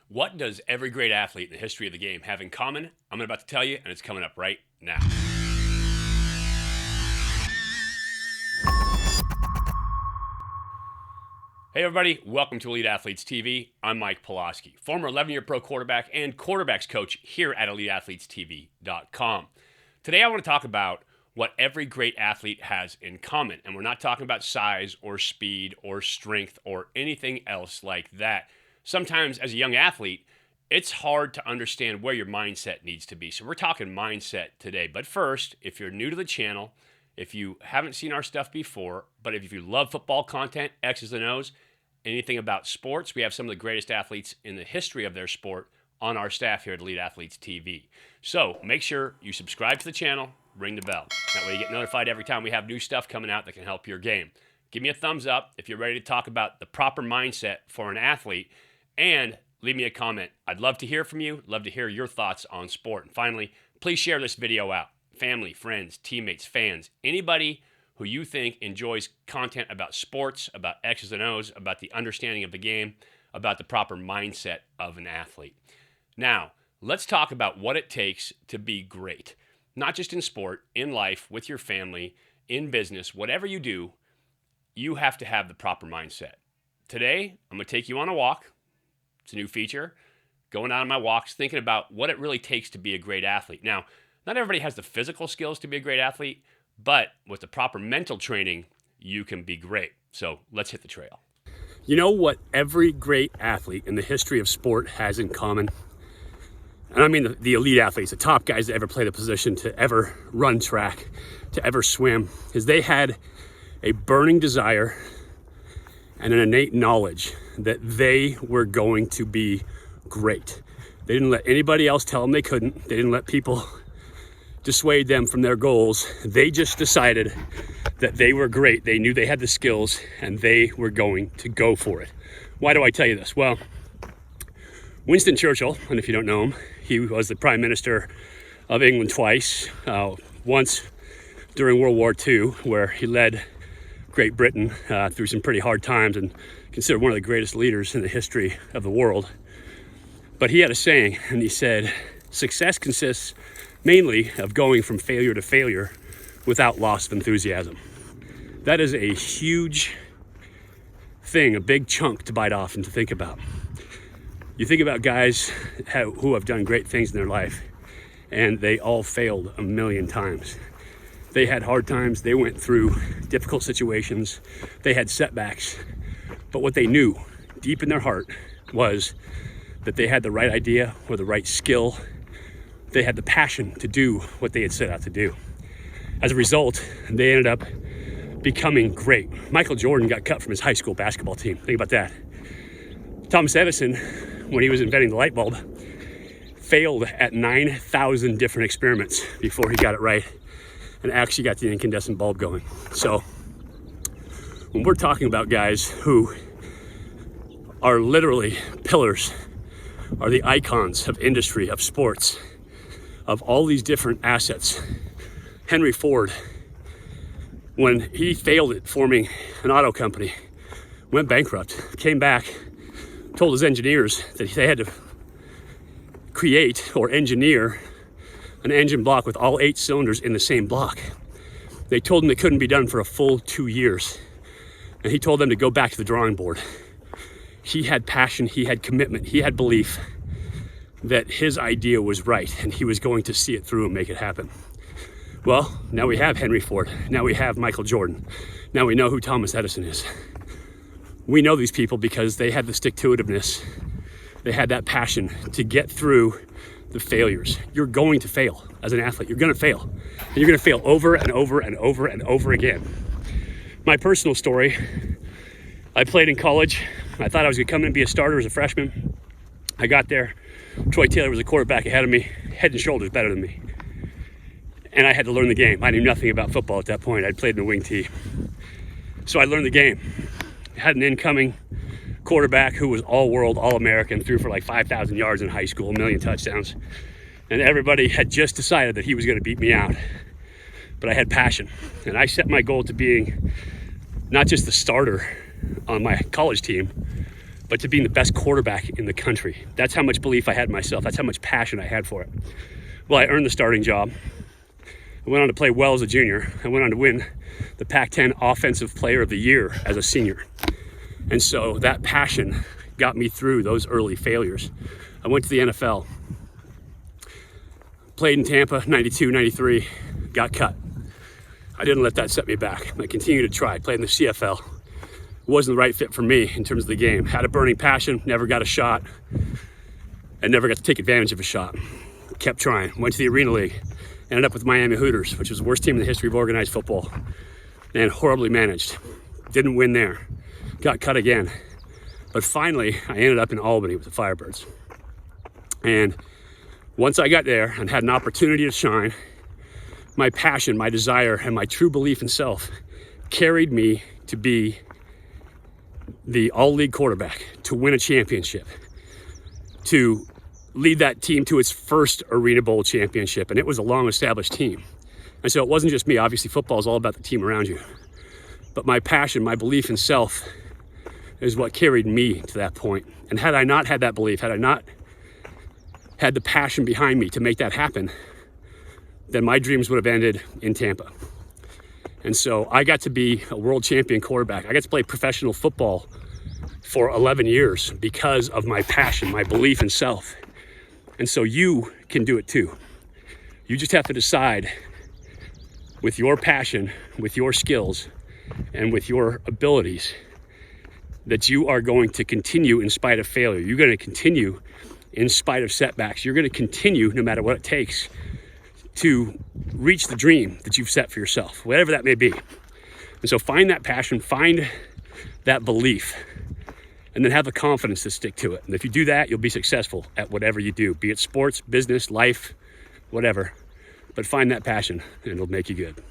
What does every great athlete in the history of the game have in common? I'm about to tell you, and it's coming up right now. Hey everybody, welcome to Elite Athletes TV. I'm Mike Pawlawski, former 11-year pro quarterback and quarterbacks coach here at eliteathletestv.com. Today I want to talk about what every great athlete has in common, and we're not talking about size or speed or strength or anything else like that. Sometimes as a young athlete, it's hard to understand where your mindset needs to be. So we're talking mindset today. But first, if you're new to the channel, if you haven't seen our stuff before, but if you love football content, X's and O's, anything about sports, we have some of the greatest athletes in the history of their sport on our staff here at Elite Athletes TV. So make sure you subscribe to the channel, ring the bell. That way you get notified every time we have new stuff coming out that can help your game. Give me a thumbs up if you're ready to talk about the proper mindset for an athlete, and leave me a comment. I'd love to hear from you, love to hear your thoughts on sport. And finally, please share this video out. Family, friends, teammates, fans, anybody who you think enjoys content about sports, about X's and O's, about the understanding of the game, about the proper mindset of an athlete. Now, let's talk about what it takes to be great. Not just in sport, in life, with your family, in business, whatever you do, you have to have the proper mindset. Today, I'm going to take you on a walk. It's a new feature. Going out on my walks, thinking about what it really takes to be a great athlete. Now, not everybody has the physical skills to be a great athlete, but with the proper mental training, you can be great. So let's hit the trail. You know what every great athlete in the history of sport has in common? And I mean the elite athletes, the top guys that ever play the position, to ever run track, to ever swim, is they had a burning desire and an innate knowledge that they were going to be great. They didn't let anybody else tell them they couldn't. They didn't let people dissuade them from their goals. They just decided that they were great. They knew they had the skills and they were going to go for it. Why do I tell you this? Well, Winston Churchill, and if you don't know him, he was the Prime Minister of England twice. Once during World War II, where he led Great Britain through some pretty hard times and considered one of the greatest leaders in the history of the world. But he had a saying, and he said, success consists mainly of going from failure to failure without loss of enthusiasm. That is a huge thing, a big chunk to bite off and to think about. You think about guys who have done great things in their life, and they all failed a million times. They had hard times, they went through difficult situations, they had setbacks, but what they knew deep in their heart was that they had the right idea or the right skill. They had the passion to do what they had set out to do. As a result, they ended up becoming great. Michael Jordan got cut from his high school basketball team. Think about that. Thomas Edison, when he was inventing the light bulb, failed at 9,000 different experiments before he got it right and actually got the incandescent bulb going. So when we're talking about guys who are literally pillars, are the icons of industry, of sports, of all these different assets. Henry Ford, when he failed at forming an auto company, went bankrupt, came back, told his engineers that they had to create or engineer an engine block with all 8 cylinders in the same block. They told him it couldn't be done for a full 2 years. And he told them to go back to the drawing board. He had passion, he had commitment, he had belief that his idea was right and he was going to see it through and make it happen. Well, now we have Henry Ford. Now we have Michael Jordan. Now we know who Thomas Edison is. We know these people because they had the stick-to-itiveness. They had that passion to get through the failures. You're going to fail as an athlete. You're going to fail. And you're going to fail over and over and over and over again. My personal story, I played in college. I thought I was going to come in and be a starter as a freshman. I got there. Troy Taylor was a quarterback ahead of me, head and shoulders better than me. And I had to learn the game. I knew nothing about football at that point. I'd played in the wing tee. So I learned the game. I had an incoming quarterback who was all-world, all-American, threw for like 5,000 yards in high school, 1 million touchdowns. And everybody had just decided that he was going to beat me out. But I had passion. And I set my goal to being not just the starter on my college team, but to being the best quarterback in the country. That's how much belief I had in myself. That's how much passion I had for it. Well, I earned the starting job. I went on to play well as a junior. I went on to win the Pac-10 Offensive Player of the Year as a senior. And so that passion got me through those early failures. I went to the NFL, played in Tampa, 92, 93, got cut. I didn't let that set me back. I continued to try, played in the CFL. It wasn't the right fit for me in terms of the game. Had a burning passion, never got a shot, and never got to take advantage of a shot. Kept trying, went to the Arena League, ended up with Miami Hooters, which was the worst team in the history of organized football, and horribly managed. Didn't win there, got cut again. But finally, I ended up in Albany with the Firebirds. And once I got there and had an opportunity to shine, my passion, my desire, and my true belief in self carried me to be the all-league quarterback, to win a championship, to lead that team to its first Arena Bowl championship. And it was a long-established team. And so it wasn't just me. Obviously, football is all about the team around you. But my passion, my belief in self is what carried me to that point. And had I not had that belief, had I not had the passion behind me to make that happen, then my dreams would have ended in Tampa. And so I got to be a world champion quarterback. I got to play professional football for 11 years because of my passion, my belief in self. And so you can do it too. You just have to decide with your passion, with your skills, and with your abilities that you are going to continue in spite of failure. You're going to continue in spite of setbacks. You're going to continue no matter what it takes to reach the dream that you've set for yourself, whatever that may be. And so find that passion, find that belief, and then have the confidence to stick to it. And if you do that, you'll be successful at whatever you do, be it sports, business, life, whatever. But find that passion and it'll make you good.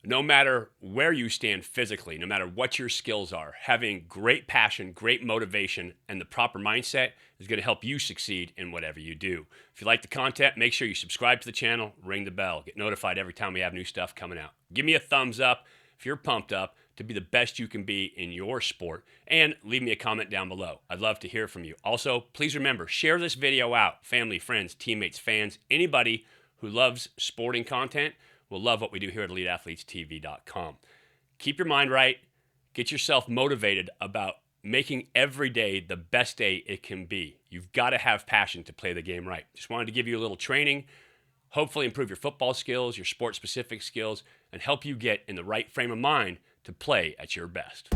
No matter where you stand physically, no matter what your skills are, having great passion, great motivation, and the proper mindset is going to help you succeed in whatever you do. If you like the content, make sure you subscribe to the channel, ring the bell, get notified every time we have new stuff coming out. Give me a thumbs up if you're pumped up to be the best you can be in your sport, and leave me a comment down below. I'd love to hear from you. Also, please remember, share this video out. Family, friends, teammates, fans, anybody who loves sporting content will love what we do here at eliteathletestv.com. Keep your mind right. Get yourself motivated about making every day the best day it can be. You've got to have passion to play the game right. Just wanted to give you a little training, hopefully improve your football skills, your sport-specific skills, and help you get in the right frame of mind to play at your best.